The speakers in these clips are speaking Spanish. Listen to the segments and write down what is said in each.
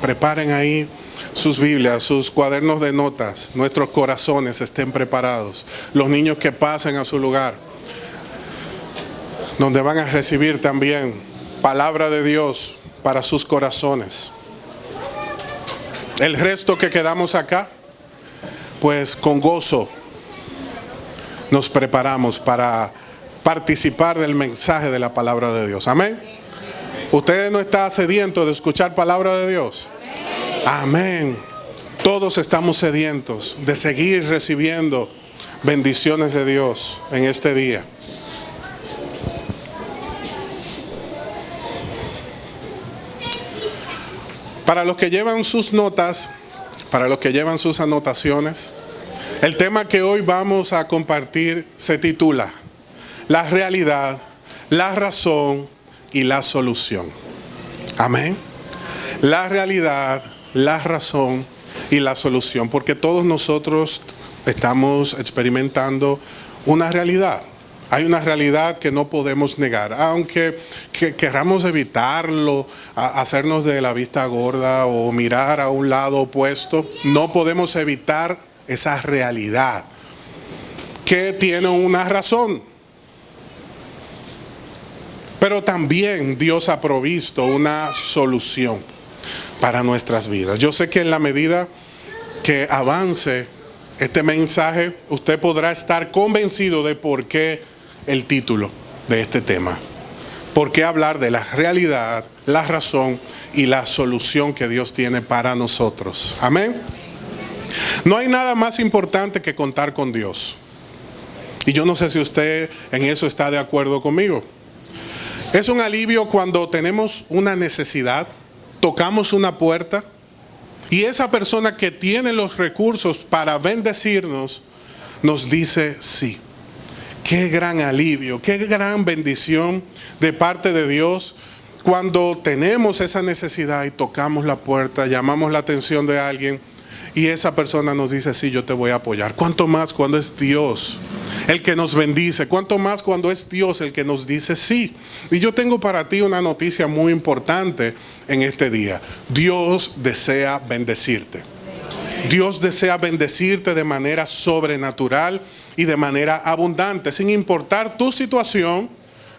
preparen ahí sus Biblias, sus cuadernos de notas, nuestros corazones estén preparados. Los niños que pasen a su lugar, donde van a recibir también palabra de Dios para sus corazones. El resto que quedamos acá, pues con gozo nos preparamos para participar del mensaje de la palabra de Dios. Amén. ¿Usted no está sediento de escuchar palabra de Dios? Amén. Todos estamos sedientos de seguir recibiendo bendiciones de Dios en este día. Para los que llevan sus notas, para los que llevan sus anotaciones, el tema que hoy vamos a compartir se titula La realidad, la razón y la solución. Amén. La realidad, la razón y la solución, porque todos nosotros estamos experimentando una realidad. Hay una realidad que no podemos negar, aunque queramos evitarlo, hacernos de la vista gorda o mirar a un lado opuesto, no podemos evitar esa realidad que tiene una razón. Pero también Dios ha provisto una solución para nuestras vidas. Yo sé que en la medida que avance este mensaje, usted podrá estar convencido de por qué el título de este tema. ¿Por qué hablar de la realidad, la razón y la solución que Dios tiene para nosotros? Amén. No hay nada más importante que contar con Dios. Y yo no sé si usted en eso está de acuerdo conmigo. Es un alivio cuando tenemos una necesidad, tocamos una puerta y esa persona que tiene los recursos para bendecirnos nos dice sí. Qué gran alivio, qué gran bendición de parte de Dios cuando tenemos esa necesidad y tocamos la puerta, llamamos la atención de alguien y esa persona nos dice sí, yo te voy a apoyar. ¿Cuánto más cuando es Dios el que nos bendice? ¿Cuánto más cuando es Dios el que nos dice sí? Y yo tengo para ti una noticia muy importante en este día. Dios desea bendecirte. Dios desea bendecirte de manera sobrenatural y de manera abundante, sin importar tu situación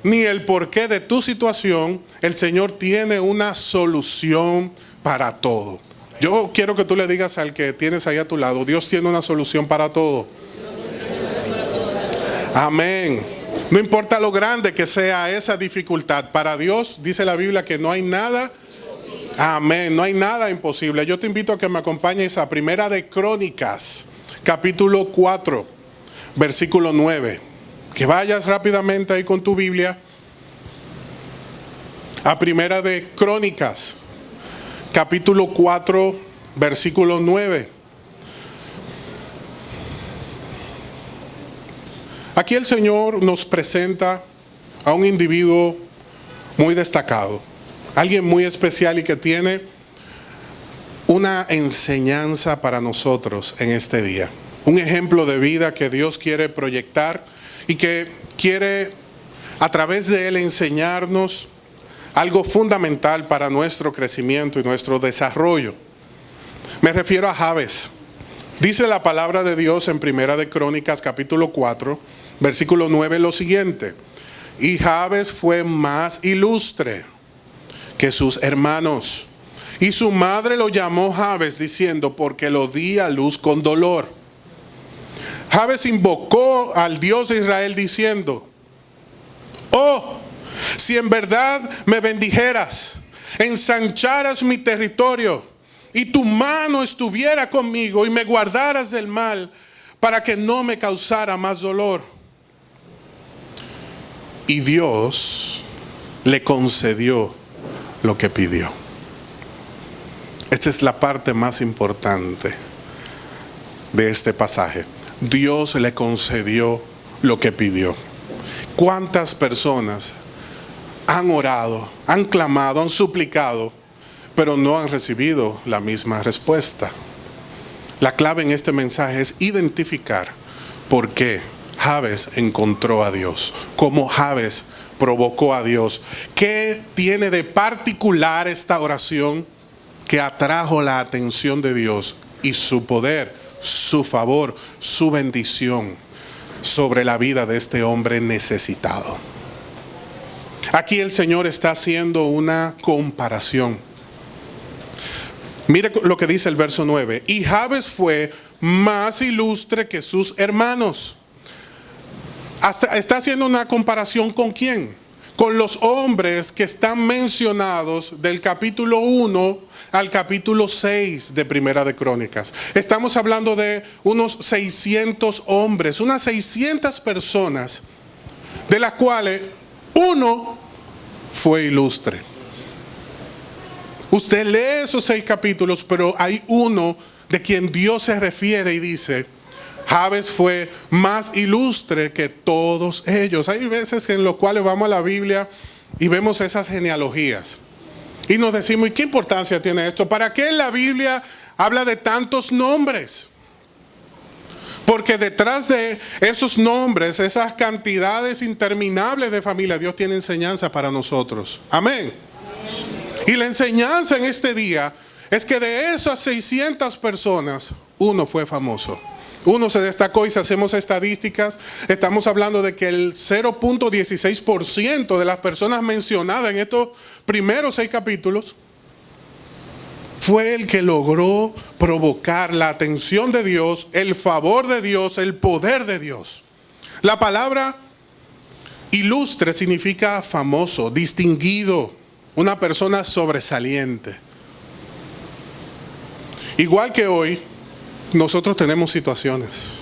ni el porqué de tu situación. El Señor tiene una solución para todo. Yo quiero que tú le digas al que tienes ahí a tu lado, Dios tiene una solución para todo. Amén. No importa lo grande que sea esa dificultad, para Dios dice la Biblia que no hay nada. Amén, no hay nada imposible. Yo te invito a que me acompañes a Primera de Crónicas, capítulo 4, versículo 9. Que vayas rápidamente ahí con tu Biblia a Primera de Crónicas, capítulo 4, versículo 9. Aquí el Señor nos presenta a un individuo muy destacado, alguien muy especial y que tiene una enseñanza para nosotros en este día. Un ejemplo de vida que Dios quiere proyectar y que quiere a través de él enseñarnos algo fundamental para nuestro crecimiento y nuestro desarrollo. Me refiero a Jabes. Dice la palabra de Dios en Primera de Crónicas capítulo 4, versículo 9 lo siguiente: y Jabes fue más ilustre que sus hermanos, y su madre lo llamó Jabes diciendo, porque lo di a luz con dolor. Jabes invocó al Dios de Israel diciendo: oh, si en verdad me bendijeras, ensancharas mi territorio, y tu mano estuviera conmigo y me guardaras del mal, para que no me causara más dolor. Y Dios le concedió lo que pidió. Esta es la parte más importante de este pasaje. Dios le concedió lo que pidió. ¿Cuántas personas han orado, han clamado, han suplicado, pero no han recibido la misma respuesta? La clave en este mensaje es identificar por qué Jabes encontró a Dios, cómo Jabes provocó a Dios. ¿Qué tiene de particular esta oración que atrajo la atención de Dios y su poder, su favor, su bendición sobre la vida de este hombre necesitado. Aquí el Señor está haciendo una comparación. Mire lo que dice el verso 9. Y Jabes fue más ilustre que sus hermanos. Está haciendo una comparación ¿con quién? Con los hombres que están mencionados del capítulo 1 al capítulo 6 de Primera de Crónicas. Estamos hablando de unos 600 hombres, unas 600 personas, de las cuales uno fue ilustre. Usted lee esos 6 capítulos, pero hay uno de quien Dios se refiere y dice: Jabes fue más ilustre que todos ellos. Hay veces en los cuales vamos a la Biblia y vemos esas genealogías y nos decimos: ¿y qué importancia tiene esto? ¿Para qué la Biblia habla de tantos nombres? Porque detrás de esos nombres, esas cantidades interminables de familia, Dios tiene enseñanza para nosotros. Amén. Y la enseñanza en este día es que de esas 600 personas, uno fue famoso. Uno se destacó, y si hacemos estadísticas, estamos hablando de que el 0.16% de las personas mencionadas en estos primeros 6 capítulos fue el que logró provocar la atención de Dios, el favor de Dios, el poder de Dios. La palabra ilustre significa famoso, distinguido, una persona sobresaliente. Igual que hoy, nosotros tenemos situaciones.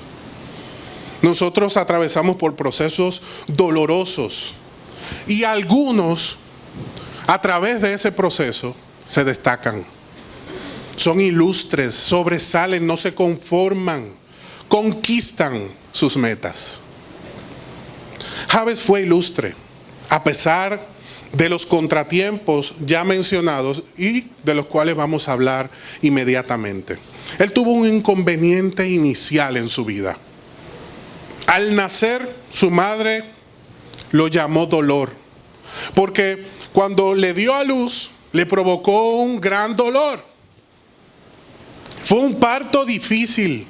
Nosotros atravesamos por procesos dolorosos. Y algunos, a través de ese proceso, se destacan. Son ilustres, sobresalen, no se conforman, conquistan sus metas. Jabes fue ilustre, a pesar de los contratiempos ya mencionados y de los cuales vamos a hablar inmediatamente. Él tuvo un inconveniente inicial en su vida. Al nacer, su madre lo llamó dolor, porque cuando le dio a luz, le provocó un gran dolor. Fue un parto difícil.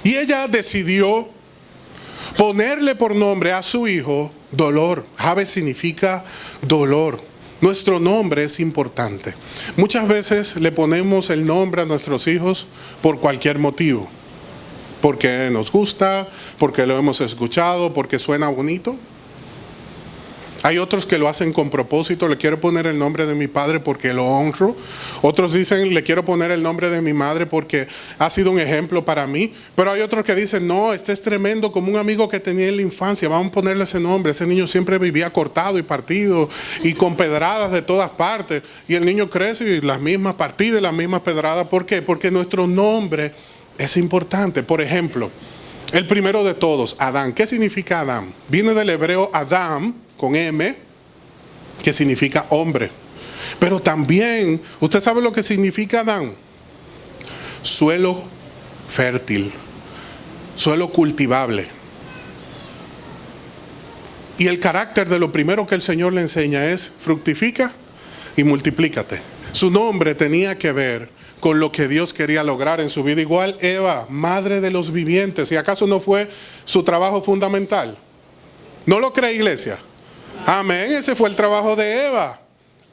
Y ella decidió ponerle por nombre a su hijo dolor. Jabes significa dolor. Nuestro nombre es importante. Muchas veces le ponemos el nombre a nuestros hijos por cualquier motivo. Porque nos gusta, porque lo hemos escuchado, porque suena bonito. Hay otros que lo hacen con propósito. Le quiero poner el nombre de mi padre porque lo honro. Otros dicen: le quiero poner el nombre de mi madre porque ha sido un ejemplo para mí. Pero hay otros que dicen: no, este es tremendo, como un amigo que tenía en la infancia, vamos a ponerle ese nombre. Ese niño siempre vivía cortado y partido y con pedradas de todas partes. Y el niño crece y las mismas partidas y las mismas pedradas. ¿Por qué? Porque nuestro nombre es importante. Por ejemplo, el primero de todos, Adán. ¿Qué significa Adán? Viene del hebreo Adam, con M, que significa hombre. Pero también, ¿usted sabe lo que significa Adán? Suelo fértil, suelo cultivable. Y el carácter de lo primero que el Señor le enseña es: fructifica y multiplícate. Su nombre tenía que ver con lo que Dios quería lograr en su vida. Igual Eva, madre de los vivientes. ¿Y acaso no fue su trabajo fundamental? ¿No lo cree, iglesia? Amén, ese fue el trabajo de Eva.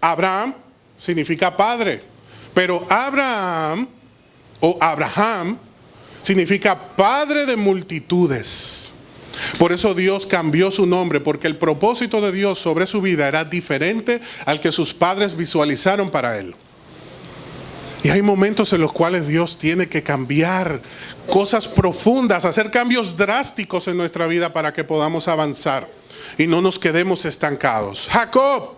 Abraham significa padre, pero Abraham significa padre de multitudes. Por eso Dios cambió su nombre, porque el propósito de Dios sobre su vida era diferente al que sus padres visualizaron para él. Y hay momentos en los cuales Dios tiene que cambiar cosas profundas, hacer cambios drásticos en nuestra vida para que podamos avanzar y no nos quedemos estancados. Jacob,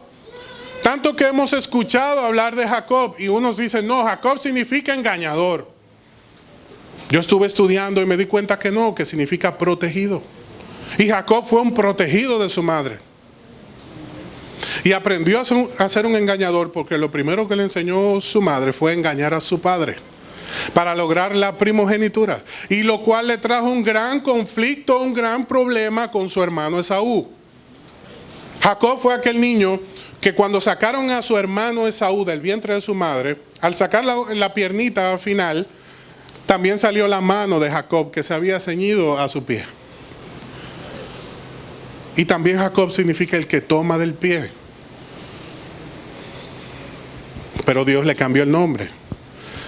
tanto que hemos escuchado hablar de Jacob, y unos dicen: no, Jacob significa engañador. Yo estuve estudiando y me di cuenta que no, que significa protegido. Y Jacob fue un protegido de su madre. Y aprendió a ser un engañador, porque lo primero que le enseñó su madre fue engañar a su padre para lograr la primogenitura, y lo cual le trajo un gran conflicto, un gran problema con su hermano Esaú. Jacob fue aquel niño que cuando sacaron a su hermano Esaú del vientre de su madre, al sacar la piernita final, también salió la mano de Jacob que se había ceñido a su pie. Y también Jacob significa el que toma del pie. Pero Dios le cambió el nombre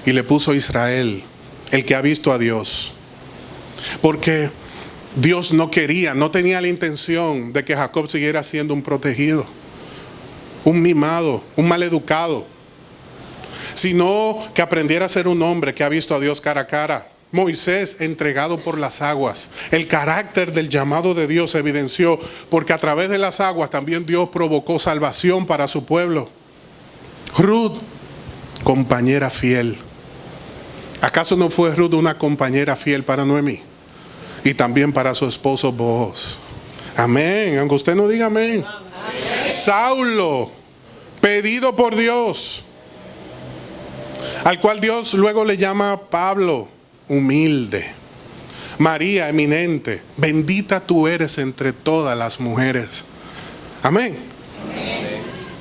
y le puso Israel, el que ha visto a Dios. Porque Dios no tenía la intención de que Jacob siguiera siendo un protegido, un mimado, un maleducado, sino que aprendiera a ser un hombre que ha visto a Dios cara a cara. Moisés, entregado por las aguas, el carácter del llamado de Dios se evidenció, porque a través de las aguas también Dios provocó salvación para su pueblo. Ruth, compañera fiel. ¿Acaso no fue Ruth una compañera fiel para Noemí? Y también para su esposo Booz. Amén, aunque usted no diga amén. Saulo, pedido por Dios, al cual Dios luego le llama Pablo, humilde. María, eminente, bendita tú eres entre todas las mujeres. Amén.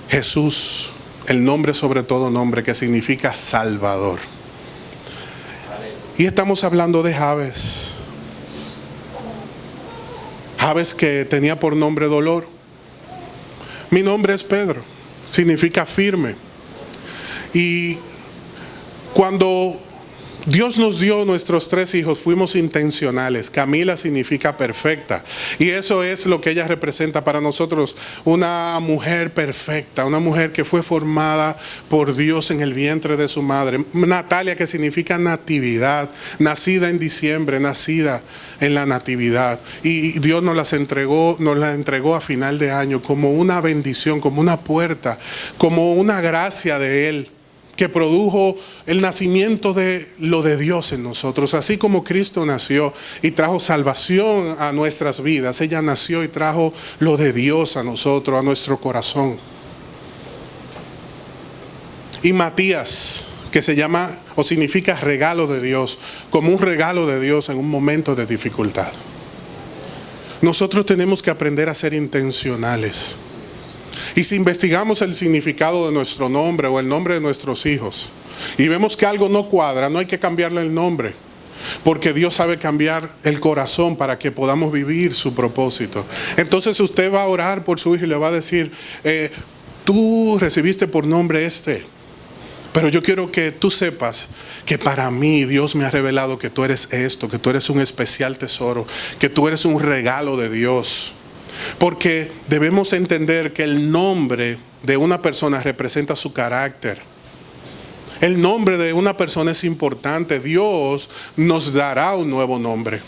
Jesús, el nombre sobre todo nombre, que significa Salvador. Y estamos hablando de Jabes. Jabes, que tenía por nombre dolor. Mi nombre es Pedro, significa firme. Y cuando Dios nos dio nuestros 3 hijos, fuimos intencionales. Camila significa perfecta. Y eso es lo que ella representa para nosotros. Una mujer perfecta, una mujer que fue formada por Dios en el vientre de su madre. Natalia, que significa natividad, nacida en diciembre, nacida en la natividad. Y Dios nos la entregó a final de año como una bendición, como una puerta, como una gracia de Él, que produjo el nacimiento de lo de Dios en nosotros. Así como Cristo nació y trajo salvación a nuestras vidas, ella nació y trajo lo de Dios a nosotros, a nuestro corazón. Y Matías, que se llama o significa regalo de Dios, como un regalo de Dios en un momento de dificultad. Nosotros tenemos que aprender a ser intencionales. Y si investigamos el significado de nuestro nombre o el nombre de nuestros hijos y vemos que algo no cuadra, no hay que cambiarle el nombre, porque Dios sabe cambiar el corazón para que podamos vivir su propósito. Entonces usted va a orar por su hijo y le va a decir, tú recibiste por nombre pero yo quiero que tú sepas que para mí Dios me ha revelado que tú eres esto, que tú eres un especial tesoro, que tú eres un regalo de Dios. Porque debemos entender que el nombre de una persona representa su carácter. El nombre de una persona es importante. Dios nos dará un nuevo nombre.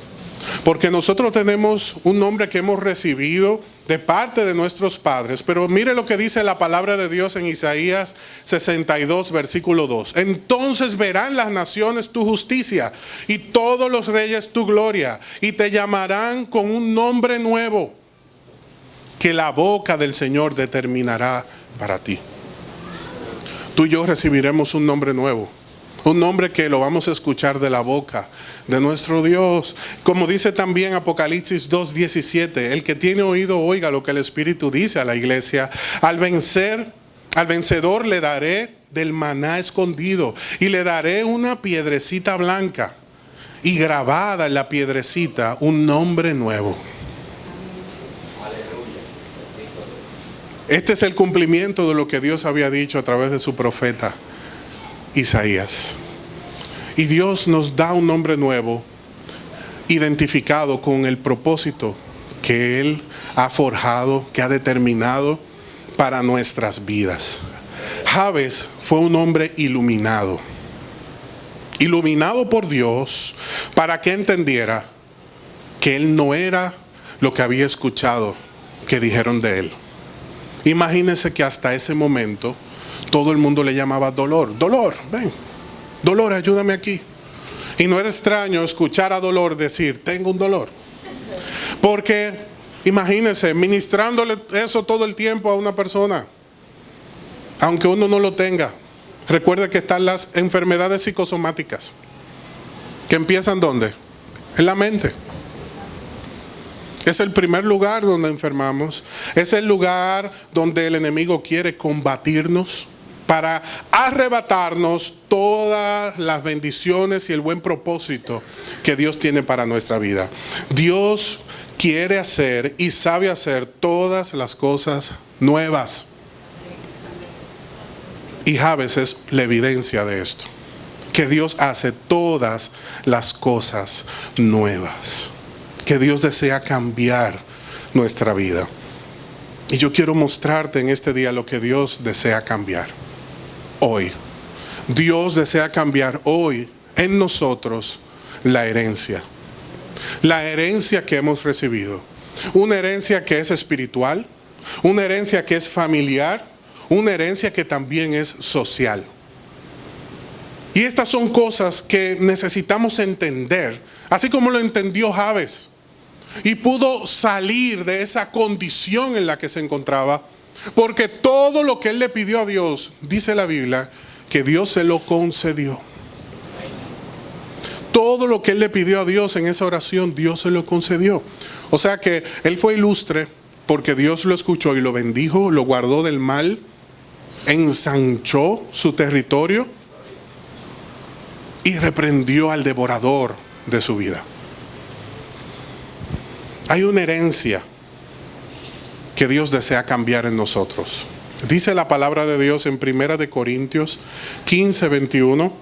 Porque nosotros tenemos un nombre que hemos recibido de parte de nuestros padres. Pero mire lo que dice la palabra de Dios en Isaías 62, versículo 2. Entonces verán las naciones tu justicia y todos los reyes tu gloria. Y te llamarán con un nombre nuevo que la boca del Señor determinará para ti. Tú y yo recibiremos un nombre nuevo. Un nombre que lo vamos a escuchar de la boca de nuestro Dios. Como dice también Apocalipsis 2:17, el que tiene oído oiga lo que el Espíritu dice a la iglesia. Al vencedor le daré del maná escondido y le daré una piedrecita blanca y grabada en la piedrecita un nombre nuevo. Este es el cumplimiento de lo que Dios había dicho a través de su profeta Isaías. Y Dios nos da un nombre nuevo, identificado con el propósito que Él ha forjado, que ha determinado para nuestras vidas. Jabes fue un hombre iluminado por Dios, para que entendiera que él no era lo que había escuchado que dijeron de él. Imagínense que hasta ese momento todo el mundo le llamaba Dolor. Dolor, ven. Dolor, ayúdame aquí. Y no era extraño escuchar a Dolor decir, tengo un dolor. Porque imagínense, ministrándole eso todo el tiempo a una persona, aunque uno no lo tenga. Recuerde que están las enfermedades psicosomáticas, que empiezan ¿dónde? En la mente. Es el primer lugar donde enfermamos. Es el lugar donde el enemigo quiere combatirnos. para arrebatarnos todas las bendiciones y el buen propósito que Dios tiene para nuestra vida. Dios quiere hacer y sabe hacer todas las cosas nuevas. Y Jabes es la evidencia de esto, que Dios hace todas las cosas nuevas, que Dios desea cambiar nuestra vida. Y yo quiero mostrarte en este día lo que Dios desea cambiar hoy. Dios desea cambiar hoy en nosotros la herencia que hemos recibido. Una herencia que es espiritual, una herencia que es familiar, una herencia que también es social. Y estas son cosas que necesitamos entender, así como lo entendió Jabes. Y pudo salir de esa condición en la que se encontraba, porque todo lo que él le pidió a Dios, dice la Biblia, que Dios se lo concedió. Todo lo que él le pidió a Dios en esa oración, Dios se lo concedió. O sea que él fue ilustre porque Dios lo escuchó y lo bendijo, lo guardó del mal, ensanchó su territorio y reprendió al devorador de su vida. Hay una herencia que Dios desea cambiar en nosotros. Dice la palabra de Dios en 1 Corintios 15, 21.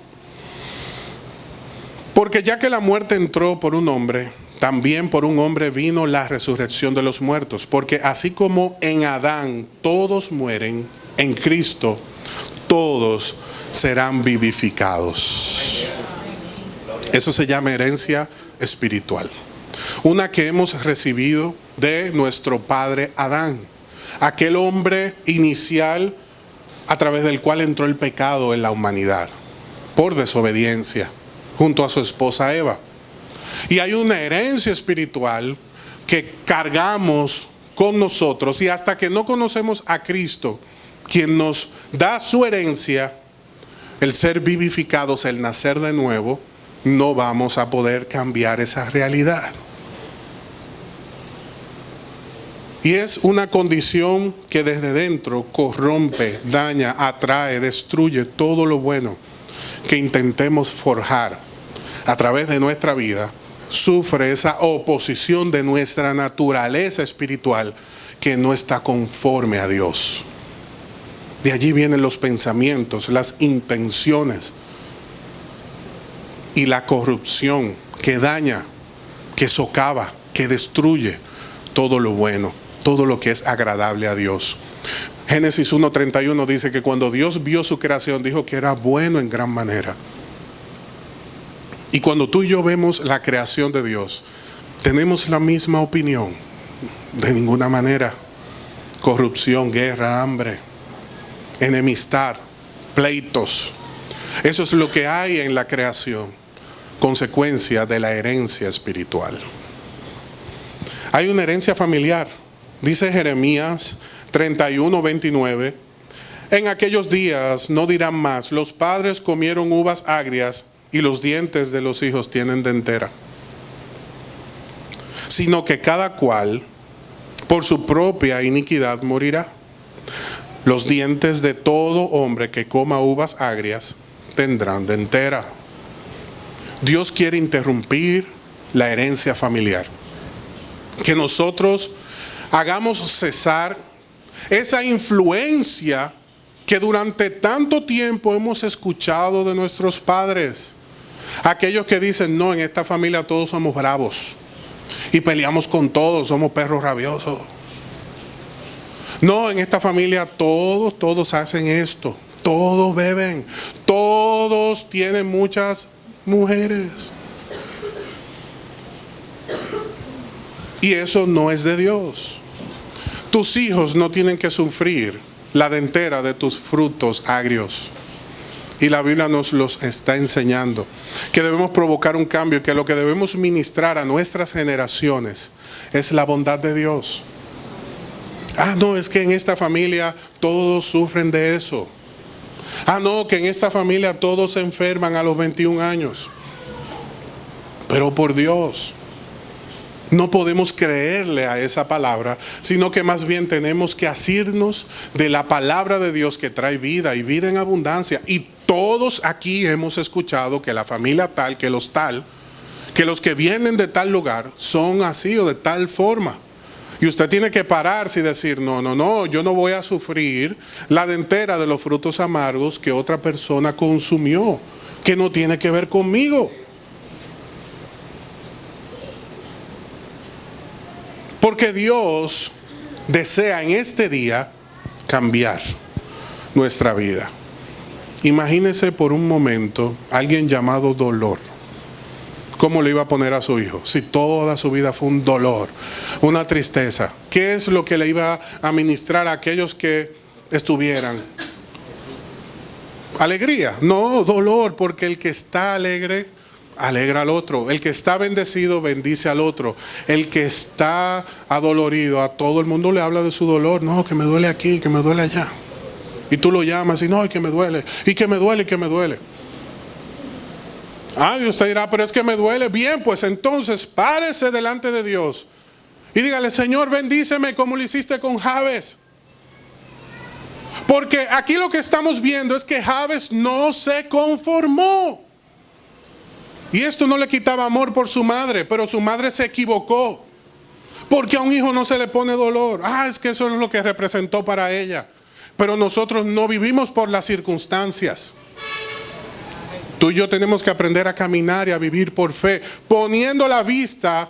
Porque ya que la muerte entró por un hombre, también por un hombre vino la resurrección de los muertos. Porque así como en Adán todos mueren, en Cristo todos serán vivificados. Eso se llama herencia espiritual. Una que hemos recibido de nuestro padre Adán, aquel hombre inicial a través del cual entró el pecado en la humanidad por desobediencia junto a su esposa Eva. Y hay una herencia espiritual que cargamos con nosotros, y hasta que no conocemos a Cristo, quien nos da su herencia, el ser vivificados, el nacer de nuevo, no vamos a poder cambiar esa realidad. Y es una condición que desde dentro corrompe, daña, atrae, destruye todo lo bueno que intentemos forjar a través de nuestra vida. Sufre esa oposición de nuestra naturaleza espiritual que no está conforme a Dios. De allí vienen los pensamientos, las intenciones y la corrupción que daña, que socava, que destruye todo lo bueno, todo lo que es agradable a Dios. Génesis 1:31 dice que cuando Dios vio su creación, dijo que era bueno en gran manera. Y cuando tú y yo vemos la creación de Dios, tenemos la misma opinión. De ninguna manera. Corrupción, guerra, hambre, enemistad, pleitos. Eso es lo que hay en la creación, consecuencia de la herencia espiritual. Hay una herencia familiar. Dice Jeremías 31:29. En aquellos días no dirán más, los padres comieron uvas agrias y los dientes de los hijos tienen dentera. Sino que cada cual por su propia iniquidad morirá. Los dientes de todo hombre que coma uvas agrias tendrán dentera. Dios quiere interrumpir la herencia familiar. Que nosotros hagamos cesar esa influencia que durante tanto tiempo hemos escuchado de nuestros padres. Aquellos que dicen, no, en esta familia todos somos bravos y peleamos con todos, somos perros rabiosos. No, en esta familia todos hacen esto, todos beben, todos tienen muchas mujeres. Y eso no es de Dios. Tus hijos no tienen que sufrir la dentera de tus frutos agrios. Y la Biblia nos los está enseñando. Que debemos provocar un cambio, que lo que debemos ministrar a nuestras generaciones es la bondad de Dios. Ah, no, es que en esta familia todos sufren de eso. Ah, no, que en esta familia todos se enferman a los 21 años. Pero por Dios, No podemos creerle a esa palabra, sino que más bien tenemos que asirnos de la palabra de Dios que trae vida y vida en abundancia. Y todos aquí hemos escuchado que la familia tal, que los que vienen de tal lugar son así o de tal forma. Y usted tiene que pararse y decir, no, yo no voy a sufrir la dentera de los frutos amargos que otra persona consumió, que no tiene que ver conmigo. Porque Dios desea en este día cambiar nuestra vida. Imagínese por un momento alguien llamado dolor. ¿Cómo le iba a poner a su hijo? Si toda su vida fue un dolor, una tristeza. ¿Qué es lo que le iba a ministrar a aquellos que estuvieran? ¿Alegría? No, dolor, porque el que está alegre alegra al otro. El que está bendecido bendice al otro. El que está adolorido, a todo el mundo le habla de su dolor. No, que me duele aquí, que me duele allá. Y tú lo llamas y no, y que me duele, y que me duele, y que me duele. Y usted dirá, pero es que me duele. Bien, pues entonces párese delante de Dios y dígale, Señor, bendíceme como lo hiciste con Jabes. Porque aquí lo que estamos viendo es que Jabes no se conformó. Y esto no le quitaba amor por su madre, pero su madre se equivocó. Porque a un hijo no se le pone dolor. Es que eso es lo que representó para ella. Pero nosotros no vivimos por las circunstancias. Tú y yo tenemos que aprender a caminar y a vivir por fe, poniendo la vista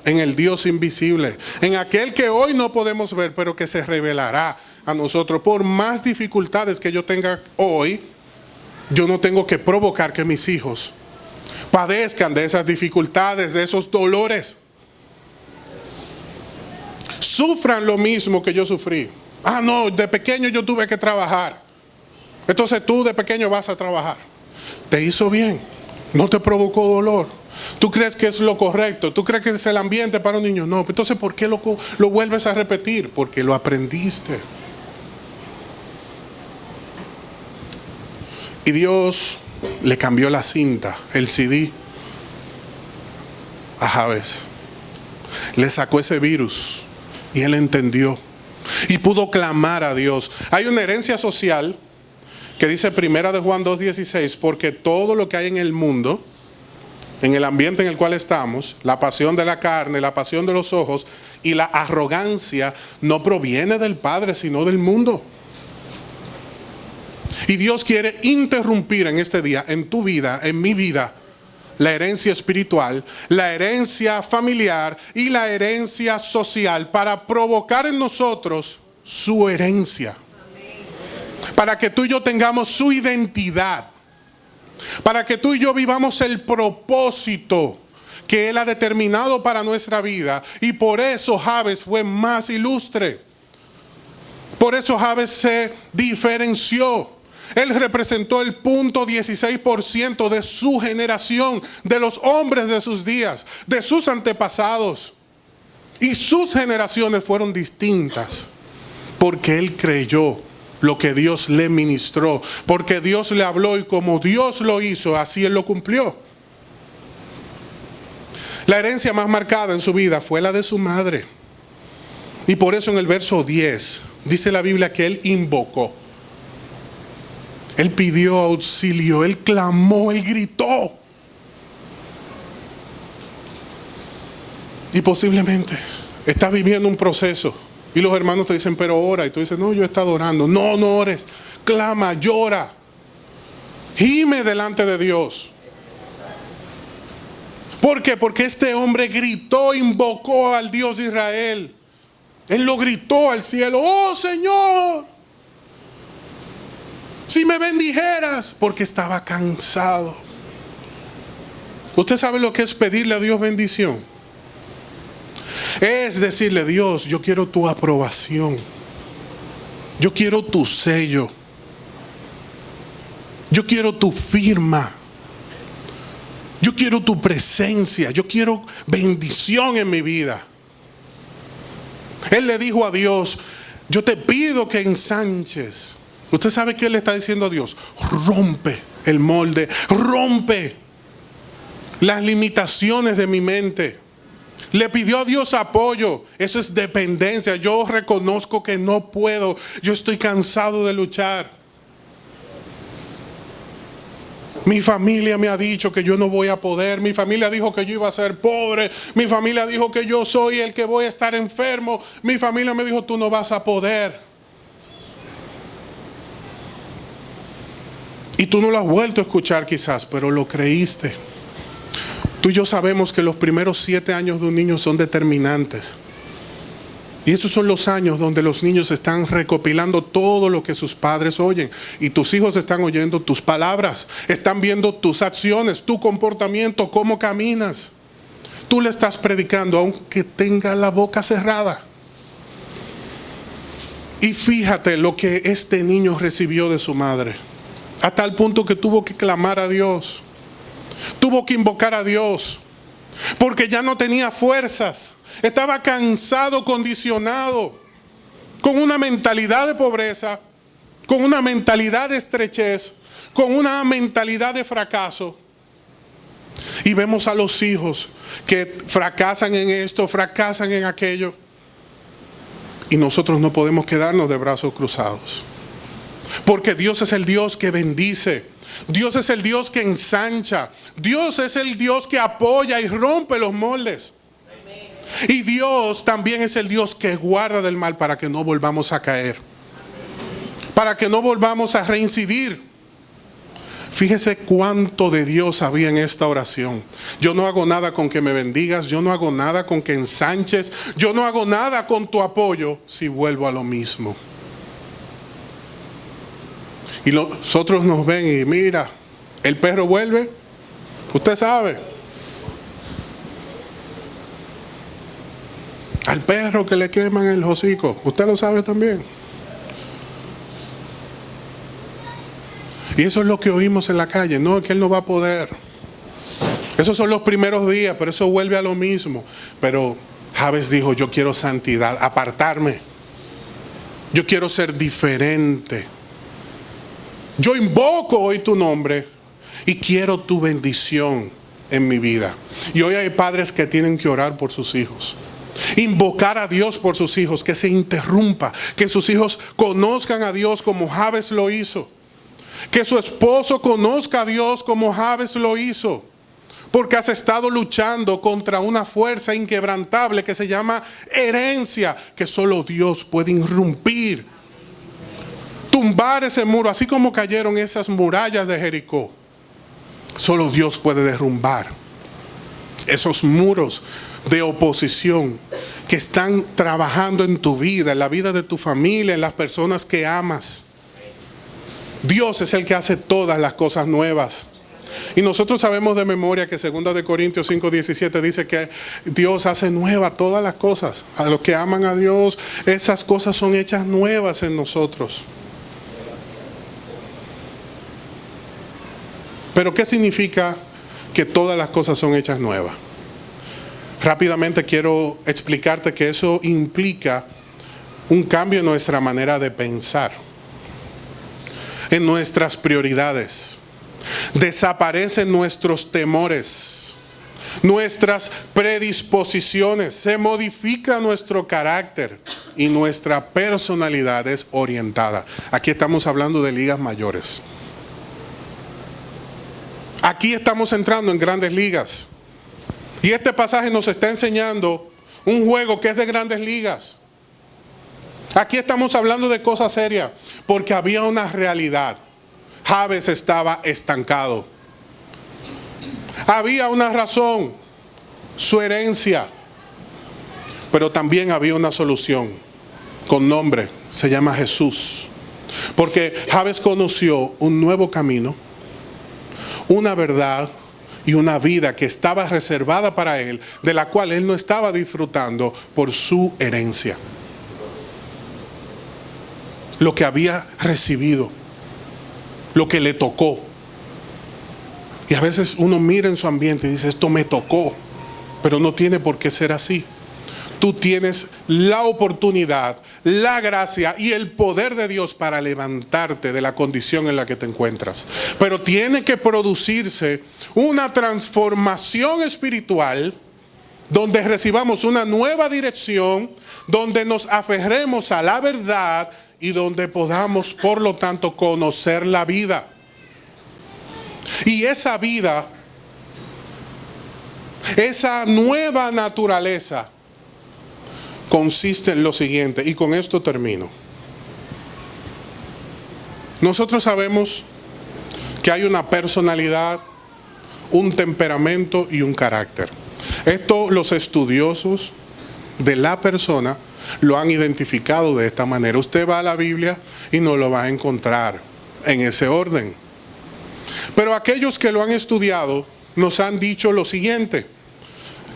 en el Dios invisible, en aquel que hoy no podemos ver, pero que se revelará a nosotros. Por más dificultades que yo tenga hoy, yo no tengo que provocar que mis hijos padezcan de esas dificultades, de esos dolores. Sufran lo mismo que yo sufrí. No, de pequeño yo tuve que trabajar. Entonces tú de pequeño vas a trabajar. Te hizo bien, no te provocó dolor. ¿Tú crees que es lo correcto? ¿Tú crees que es el ambiente para un niño? No, entonces ¿por qué lo vuelves a repetir? Porque lo aprendiste. Y Dios le cambió la cinta, el CD, a Jabes. Le sacó ese virus y él entendió y pudo clamar a Dios. Hay una herencia social que dice Primera de Juan 2:16, porque todo lo que hay en el mundo, en el ambiente en el cual estamos, la pasión de la carne, la pasión de los ojos y la arrogancia, no proviene del Padre, sino del mundo. Y Dios quiere interrumpir en este día, en tu vida, en mi vida, la herencia espiritual, la herencia familiar y la herencia social, para provocar en nosotros su herencia. Para que tú y yo tengamos su identidad. Para que tú y yo vivamos el propósito que Él ha determinado para nuestra vida. Y por eso Jabes fue más ilustre. Por eso Jabes se diferenció. Él representó el 0.16% de su generación, de los hombres de sus días, de sus antepasados. Y sus generaciones fueron distintas. Porque él creyó lo que Dios le ministró, porque Dios le habló y como Dios lo hizo, así él lo cumplió. La herencia más marcada en su vida fue la de su madre. Y por eso en el verso 10 dice la Biblia que él invocó. Él pidió auxilio, él clamó, él gritó. Y posiblemente estás viviendo un proceso. Y los hermanos te dicen, pero ora. Y tú dices, no, yo he estado orando. No ores. Clama, llora. Gime delante de Dios. ¿Por qué? Porque este hombre gritó, invocó al Dios de Israel. Él lo gritó al cielo. ¡Oh, Señor! Si me bendijeras. Porque estaba cansado. ¿Usted sabe lo que es pedirle a Dios bendición? Es decirle, Dios, yo quiero tu aprobación. Yo quiero tu sello. Yo quiero tu firma. Yo quiero tu presencia. Yo quiero bendición en mi vida. Él le dijo a Dios, yo te pido que ensanches. ¿Usted sabe qué le está diciendo a Dios? Rompe el molde. Rompe las limitaciones de mi mente. Le pidió a Dios apoyo. Eso es dependencia. Yo reconozco que no puedo. Yo estoy cansado de luchar. Mi familia me ha dicho que yo no voy a poder. Mi familia dijo que yo iba a ser pobre. Mi familia dijo que yo soy el que voy a estar enfermo. Mi familia me dijo, tú no vas a poder. Y tú no lo has vuelto a escuchar quizás, pero lo creíste. Tú y yo sabemos que los primeros 7 años de un niño son determinantes. Y esos son los años donde los niños están recopilando todo lo que sus padres oyen. Y tus hijos están oyendo tus palabras. Están viendo tus acciones, tu comportamiento, cómo caminas. Tú le estás predicando aunque tenga la boca cerrada. Y fíjate lo que este niño recibió de su madre. A tal punto que tuvo que clamar a Dios. Tuvo que invocar a Dios. Porque ya no tenía fuerzas. Estaba cansado, condicionado, con una mentalidad de pobreza, con una mentalidad de estrechez, con una mentalidad de fracaso. Y vemos a los hijos que fracasan en esto, fracasan en aquello. Y nosotros no podemos quedarnos de brazos cruzados. Porque Dios es el Dios que bendice. Dios es el Dios que ensancha. Dios es el Dios que apoya y rompe los moldes. Y Dios también es el Dios que guarda del mal para que no volvamos a caer. Para que no volvamos a reincidir. Fíjese cuánto de Dios había en esta oración. Yo no hago nada con que me bendigas. Yo no hago nada con que ensanches. Yo no hago nada con tu apoyo si vuelvo a lo mismo. Y los otros nos ven y mira, el perro vuelve. Usted sabe. Al perro que le queman el hocico. Usted lo sabe también. Y eso es lo que oímos en la calle. No, es que él no va a poder. Esos son los primeros días, pero eso vuelve a lo mismo. Pero Jabes dijo, yo quiero santidad, apartarme. Yo quiero ser diferente. Yo invoco hoy tu nombre y quiero tu bendición en mi vida. Y hoy hay padres que tienen que orar por sus hijos. Invocar a Dios por sus hijos, que se interrumpa, que sus hijos conozcan a Dios como Jabes lo hizo, que su esposo conozca a Dios como Jabes lo hizo, porque has estado luchando contra una fuerza inquebrantable que se llama herencia, que solo Dios puede irrumpir, tumbar ese muro, así como cayeron esas murallas de Jericó. Solo Dios puede derrumbar esos muros de oposición que están trabajando en tu vida, en la vida de tu familia, en las personas que amas. Dios es el que hace todas las cosas nuevas. Y nosotros sabemos de memoria que 2 Corintios 5:17 dice que Dios hace nuevas todas las cosas. A los que aman a Dios, esas cosas son hechas nuevas en nosotros. Pero ¿qué significa que todas las cosas son hechas nuevas? Rápidamente quiero explicarte que eso implica un cambio en nuestra manera de pensar, en nuestras prioridades. Desaparecen nuestros temores, nuestras predisposiciones, se modifica nuestro carácter y nuestra personalidad es orientada. Aquí estamos hablando de ligas mayores. Aquí estamos entrando en grandes ligas. Y este pasaje nos está enseñando un juego que es de grandes ligas. Aquí estamos hablando de cosas serias, porque había una realidad. Jabes estaba estancado. Había una razón, su herencia. Pero también había una solución, con nombre, se llama Jesús. Porque Jabes conoció un nuevo camino, una verdad y una vida que estaba reservada para él, de la cual él no estaba disfrutando por su herencia. Lo que había recibido, lo que le tocó. Y a veces uno mira en su ambiente y dice, esto me tocó, pero no tiene por qué ser así. Tú tienes la oportunidad, la gracia y el poder de Dios para levantarte de la condición en la que te encuentras. Pero tiene que producirse una transformación espiritual donde recibamos una nueva dirección, donde nos aferremos a la verdad y donde podamos, por lo tanto, conocer la vida. Y esa vida, esa nueva naturaleza, consiste en lo siguiente, y con esto termino. Nosotros sabemos que hay una personalidad, un temperamento y un carácter. Esto los estudiosos de la persona lo han identificado de esta manera. Usted va a la Biblia y no lo va a encontrar en ese orden. Pero aquellos que lo han estudiado nos han dicho lo siguiente,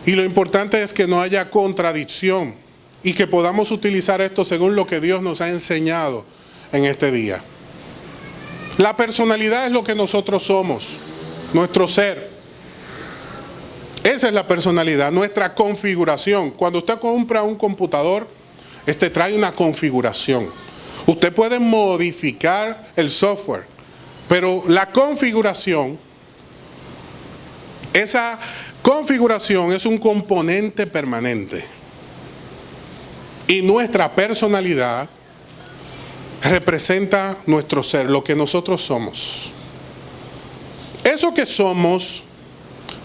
y lo importante es que no haya contradicción y que podamos utilizar esto según lo que Dios nos ha enseñado en este día. La personalidad es lo que nosotros somos, nuestro ser. Esa es la personalidad, nuestra configuración. Cuando usted compra un computador, trae una configuración. Usted puede modificar el software, pero la configuración, esa configuración es un componente permanente. Y nuestra personalidad representa nuestro ser, lo que nosotros somos. Eso que somos,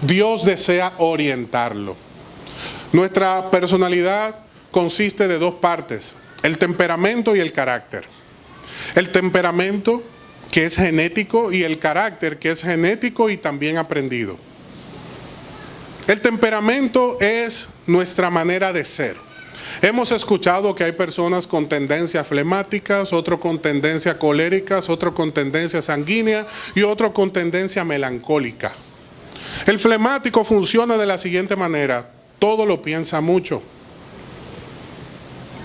Dios desea orientarlo. Nuestra personalidad consiste de dos partes, el temperamento y el carácter. El temperamento, que es genético, y el carácter, que es genético y también aprendido. El temperamento es nuestra manera de ser. Hemos escuchado que hay personas con tendencias flemáticas, otros con tendencias coléricas, otros con tendencia sanguínea y otros con tendencia melancólica. El flemático funciona de la siguiente manera: todo lo piensa mucho.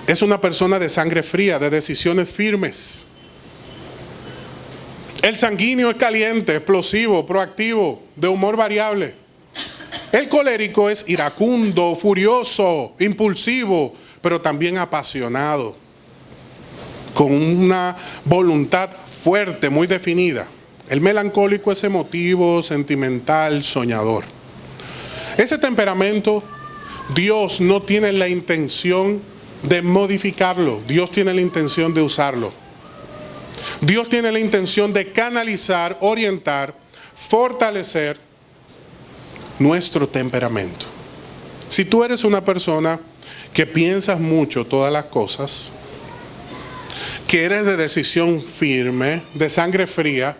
Es una persona de sangre fría, de decisiones firmes. El sanguíneo es caliente, explosivo, proactivo, de humor variable. El colérico es iracundo, furioso, impulsivo, pero también apasionado, con una voluntad fuerte, muy definida. El melancólico es emotivo, sentimental, soñador. Ese temperamento, Dios no tiene la intención de modificarlo. Dios tiene la intención de usarlo. Dios tiene la intención de canalizar, orientar, fortalecer nuestro temperamento. Si tú eres una persona que piensas mucho todas las cosas, que eres de decisión firme, de sangre fría,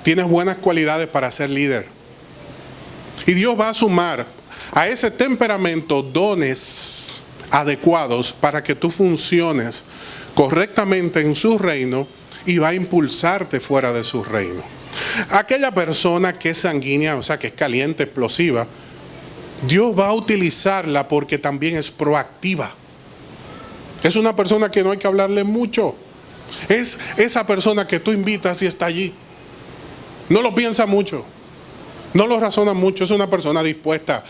tienes buenas cualidades para ser líder. Y Dios va a sumar a ese temperamento dones adecuados para que tú funciones correctamente en su reino, y va a impulsarte fuera de su reino. Aquella persona que es sanguínea, o sea, que es caliente, explosiva, Dios va a utilizarla porque también es proactiva. Es una persona que no hay que hablarle mucho. Es esa persona que tú invitas y está allí. No lo piensa mucho, no lo razona mucho. Es una persona dispuesta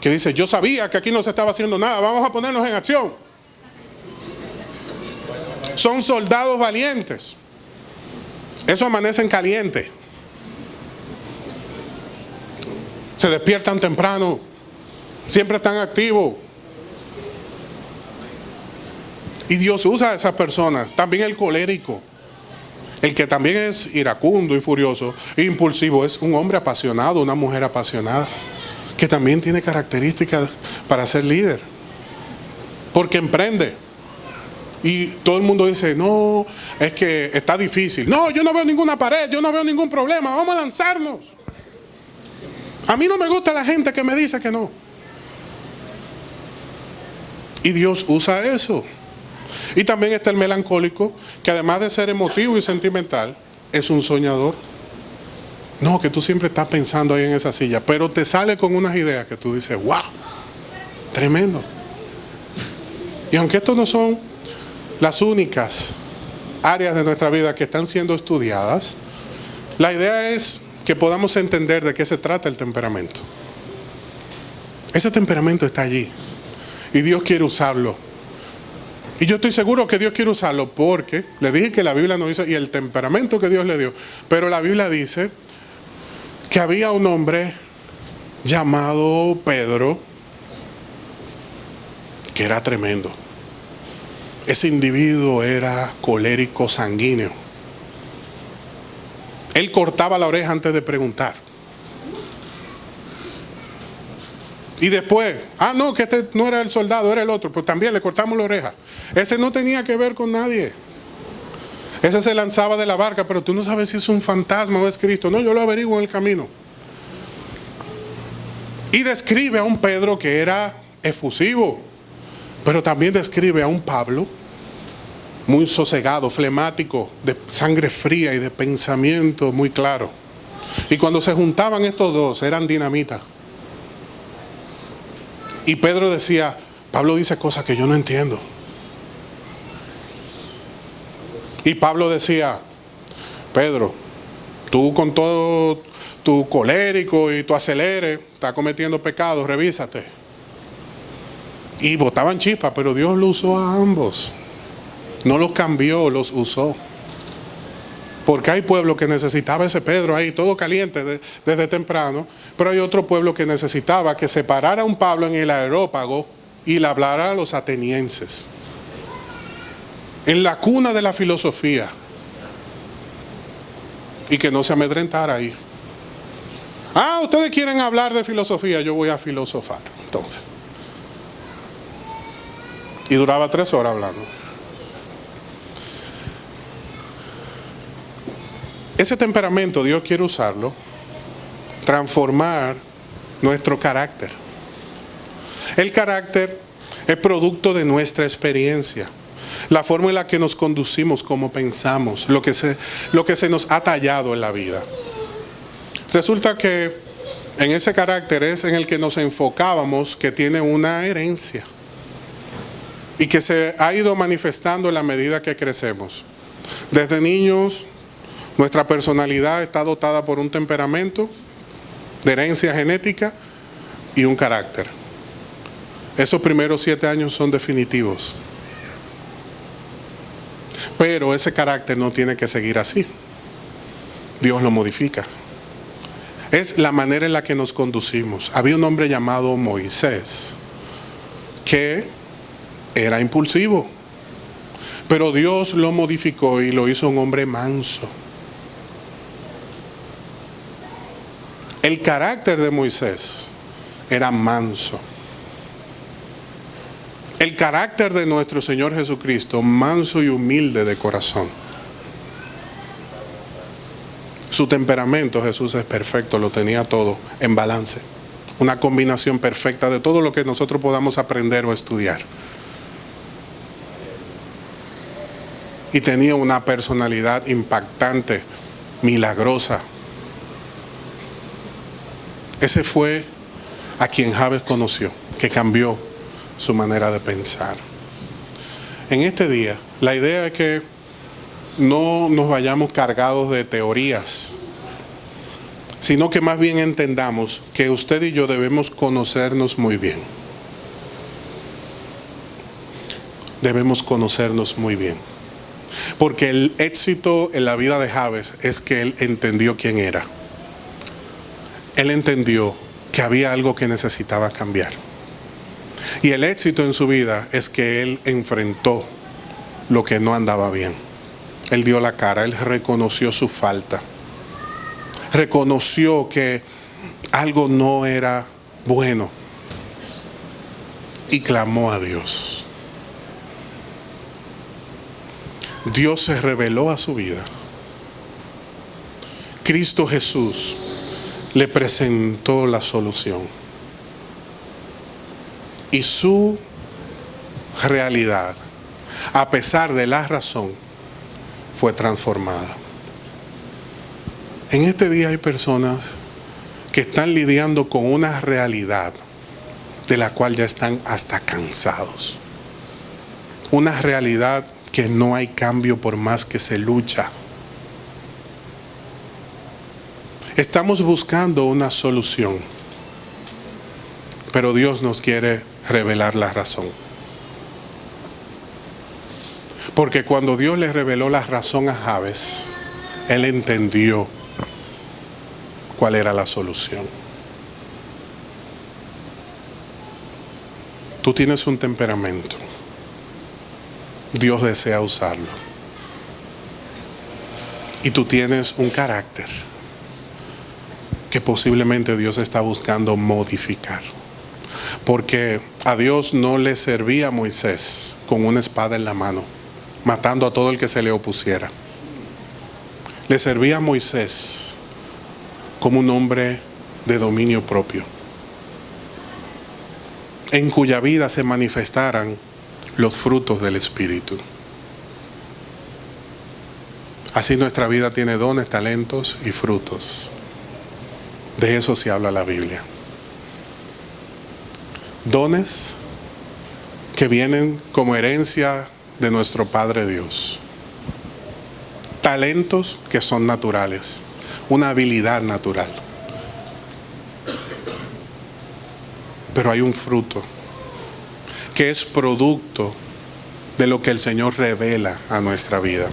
que dice: yo sabía que aquí no se estaba haciendo nada, vamos a ponernos en acción. Son soldados valientes. Eso amanecen caliente. Se despiertan temprano. Siempre están activos. Y Dios usa a esas personas. También el colérico, el que también es iracundo y furioso, impulsivo, es un hombre apasionado, una mujer apasionada, que también tiene características para ser líder, porque emprende. Y todo el mundo dice: no, es que está difícil. No, yo no veo ninguna pared, yo no veo ningún problema, vamos a lanzarnos. A mí no me gusta la gente que me dice que no. Y Dios usa eso. Y también está el melancólico, que además de ser emotivo y sentimental, es un soñador. No, que tú siempre estás pensando ahí en esa silla, pero te sale con unas ideas que tú dices: wow, tremendo. Y aunque estos no son las únicas áreas de nuestra vida que están siendo estudiadas, la idea es que podamos entender de qué se trata el temperamento. Ese temperamento está allí y Dios quiere usarlo. Y yo estoy seguro que Dios quiere usarlo porque le dije que la Biblia nos dice, y el temperamento que Dios le dio, pero la Biblia dice que había un hombre llamado Pedro, que era tremendo. Ese individuo era colérico sanguíneo. Él cortaba la oreja antes de preguntar. Y después, no, que este no era el soldado, era el otro, pues también le cortamos la oreja. Ese no tenía que ver con nadie. Ese se lanzaba de la barca, pero tú no sabes si es un fantasma o es Cristo. No, yo lo averiguo en el camino. Y describe a un Pedro que era efusivo, pero también describe a un Pablo muy sosegado, flemático, de sangre fría y de pensamiento muy claro. Y cuando se juntaban estos dos, eran dinamita. Y Pedro decía, Pablo dice cosas que yo no entiendo. Y Pablo decía, Pedro, tú con todo tu colérico y tu acelere, estás cometiendo pecados, revísate. Y botaban chispas, pero Dios lo usó a ambos. No los cambió, los usó. Porque hay pueblo que necesitaba ese Pedro ahí, todo caliente desde temprano. Pero hay otro pueblo que necesitaba que se parara un Pablo en el aerópago y le hablara a los atenienses. En la cuna de la filosofía. Y que no se amedrentara ahí. Ustedes quieren hablar de filosofía, yo voy a filosofar. Entonces. Y duraba 3 horas hablando. Ese temperamento Dios quiere usarlo, transformar nuestro carácter. El carácter es producto de nuestra experiencia, la forma en la que nos conducimos, cómo pensamos, lo que se nos ha tallado en la vida. Resulta que en ese carácter es en el que nos enfocábamos, que tiene una herencia y que se ha ido manifestando en la medida que crecemos. Desde niños, nuestra personalidad está dotada por un temperamento de herencia genética y un carácter. Esos primeros 7 años son definitivos. Pero ese carácter no tiene que seguir así. Dios lo modifica. Es la manera en la que nos conducimos. Había un hombre llamado Moisés que era impulsivo, pero Dios lo modificó y lo hizo un hombre manso. El carácter de Moisés era manso. El carácter de nuestro Señor Jesucristo, manso y humilde de corazón. Su temperamento, Jesús es perfecto, lo tenía todo en balance. Una combinación perfecta de todo lo que nosotros podamos aprender o estudiar. Y tenía una personalidad impactante, milagrosa. Ese fue a quien Jabes conoció, que cambió su manera de pensar. En este día, la idea es que no nos vayamos cargados de teorías, sino que más bien entendamos que usted y yo debemos conocernos muy bien. Debemos conocernos muy bien. Porque el éxito en la vida de Jabes es que él entendió quién era. Él entendió que había algo que necesitaba cambiar. Y el éxito en su vida es que él enfrentó lo que no andaba bien. Él dio la cara, él reconoció su falta. Reconoció que algo no era bueno. Y clamó a Dios. Dios se reveló a su vida. Cristo Jesús le presentó la solución. Y su realidad, a pesar de la razón, fue transformada. En este día hay personas que están lidiando con una realidad de la cual ya están hasta cansados. Una realidad que no hay cambio por más que se lucha. Estamos buscando una solución, pero Dios nos quiere revelar la razón. Porque cuando Dios le reveló la razón a Jabes, él entendió cuál era la solución. Tú tienes un temperamento. Dios desea usarlo. Y tú tienes un carácter que posiblemente Dios está buscando modificar. Porque a Dios no le servía a Moisés con una espada en la mano, matando a todo el que se le opusiera. Le servía a Moisés como un hombre de dominio propio, en cuya vida se manifestaran los frutos del Espíritu. Así nuestra vida tiene dones, talentos y frutos. De eso se habla la Biblia. Dones que vienen como herencia de nuestro Padre Dios. Talentos que son naturales, una habilidad natural. Pero hay un fruto que es producto de lo que el Señor revela a nuestra vida.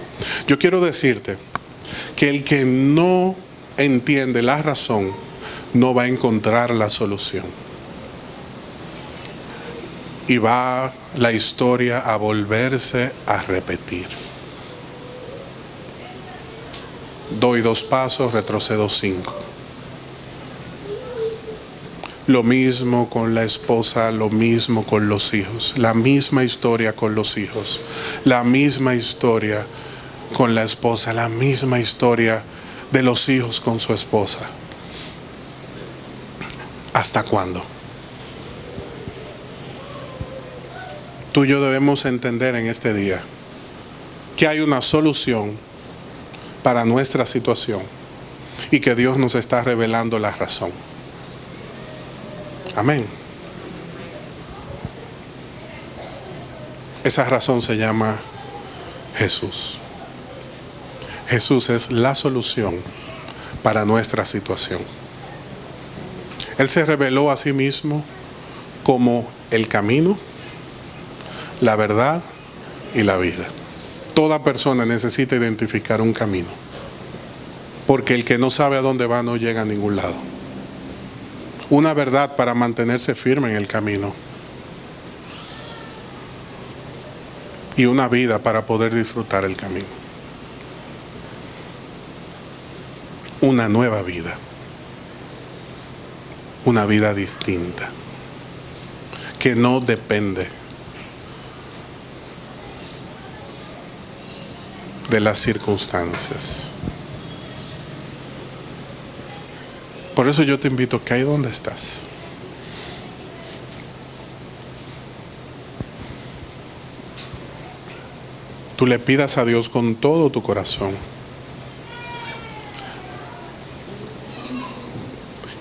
Yo quiero decirte que el que no entiende la razón no va a encontrar la solución. Y va la historia a volverse a repetir. Doy 2 pasos, retrocedo 5. Lo mismo con la esposa, lo mismo con los hijos. La misma historia con los hijos. La misma historia con la esposa. La misma historia de los hijos con su esposa. ¿Hasta cuándo? Tú y yo debemos entender en este día que hay una solución para nuestra situación y que Dios nos está revelando la razón. Amén. Esa razón se llama Jesús. Jesús es la solución para nuestra situación. Él se reveló a sí mismo como el camino, la verdad y la vida. Toda persona necesita identificar un camino, porque el que no sabe a dónde va no llega a ningún lado. Una verdad para mantenerse firme en el camino. Y una vida para poder disfrutar el camino. Una nueva vida. Una vida distinta. Que no depende de las circunstancias. Por eso yo te invito que ahí donde estás, tú le pidas a Dios con todo tu corazón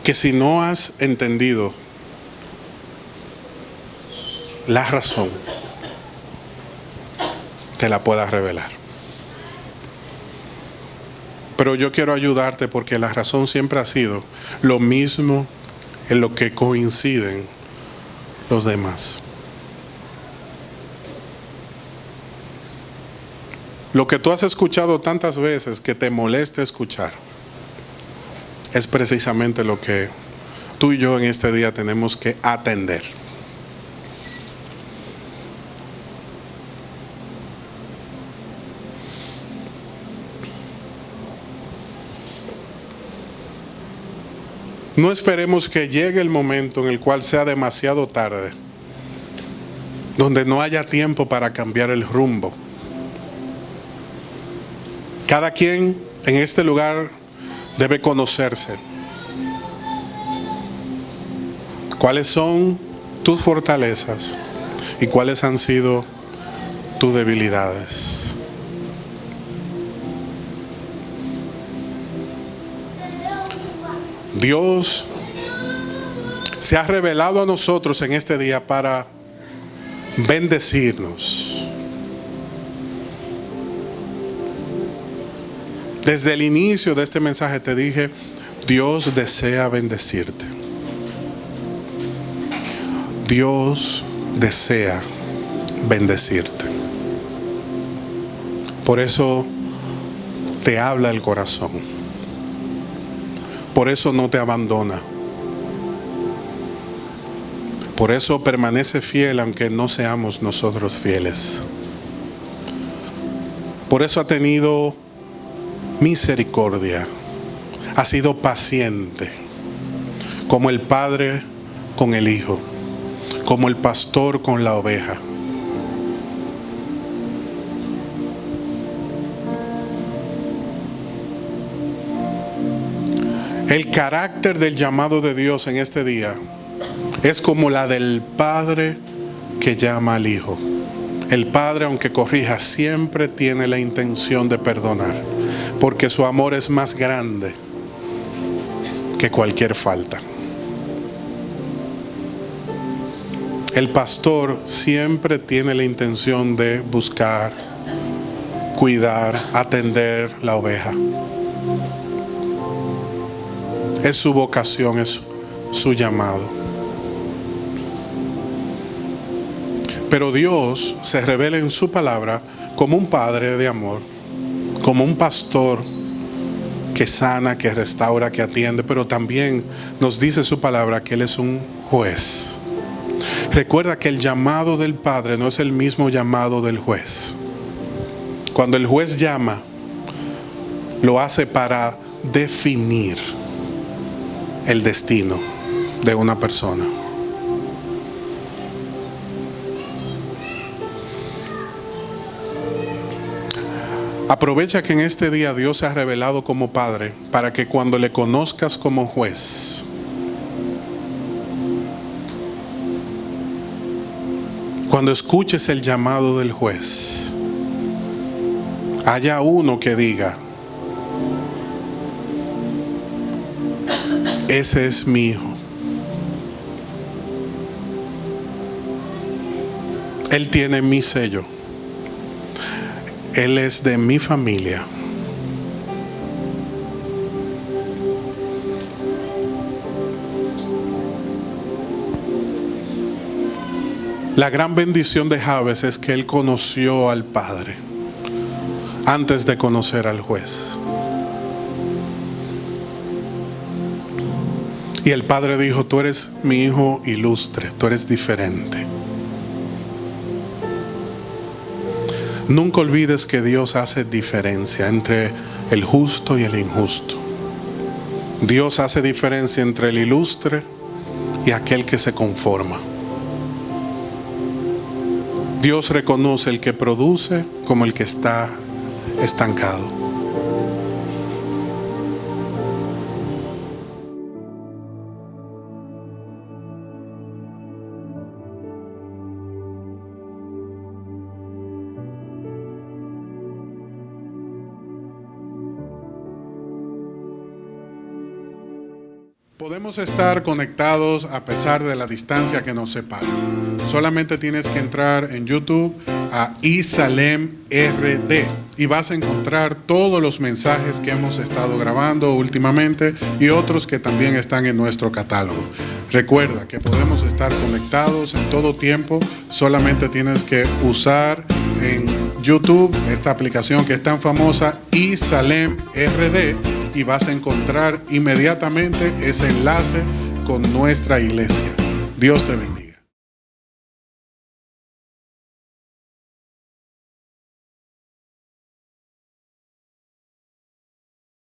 que si no has entendido la razón, te la puedas revelar. Pero yo quiero ayudarte porque la razón siempre ha sido lo mismo en lo que coinciden los demás. Lo que tú has escuchado tantas veces que te molesta escuchar es precisamente lo que tú y yo en este día tenemos que atender. No esperemos que llegue el momento en el cual sea demasiado tarde, donde no haya tiempo para cambiar el rumbo. Cada quien en este lugar debe conocerse. ¿Cuáles son tus fortalezas y cuáles han sido tus debilidades? Dios se ha revelado a nosotros en este día para bendecirnos. Desde el inicio de este mensaje te dije, Dios desea bendecirte. Dios desea bendecirte. Por eso te habla el corazón. Por eso no te abandona. Por eso permanece fiel aunque no seamos nosotros fieles. Por eso ha tenido misericordia, ha sido paciente, como el padre con el hijo, como el pastor con la oveja. El carácter del llamado de Dios en este día es como la del padre que llama al hijo. El padre, aunque corrija, siempre tiene la intención de perdonar, porque su amor es más grande que cualquier falta. El pastor siempre tiene la intención de buscar, cuidar, atender la oveja. Es su vocación, es su llamado. Pero Dios se revela en su palabra como un padre de amor, como un pastor que sana, que restaura, que atiende, pero también nos dice su palabra que Él es un juez. Recuerda que el llamado del Padre no es el mismo llamado del juez. Cuando el juez llama, lo hace para definir el destino de una persona. Aprovecha que en este día Dios se ha revelado como Padre para que cuando le conozcas como juez, cuando escuches el llamado del juez, haya uno que diga: ese es mi hijo. Él tiene mi sello. Él es de mi familia. La gran bendición de Jabes es que él conoció al Padre antes de conocer al juez. Y el Padre dijo: tú eres mi hijo ilustre, tú eres diferente. Nunca olvides que Dios hace diferencia entre el justo y el injusto. Dios hace diferencia entre el ilustre y aquel que se conforma. Dios reconoce el que produce como el que está estancado. Podemos estar conectados a pesar de la distancia que nos separa. Solamente tienes que entrar en YouTube a iSalem RD y vas a encontrar todos los mensajes que hemos estado grabando últimamente y otros que también están en nuestro catálogo. Recuerda que podemos estar conectados en todo tiempo. Solamente tienes que usar en YouTube esta aplicación que es tan famosa, iSalem RD, y vas a encontrar inmediatamente ese enlace con nuestra iglesia. Dios te bendiga.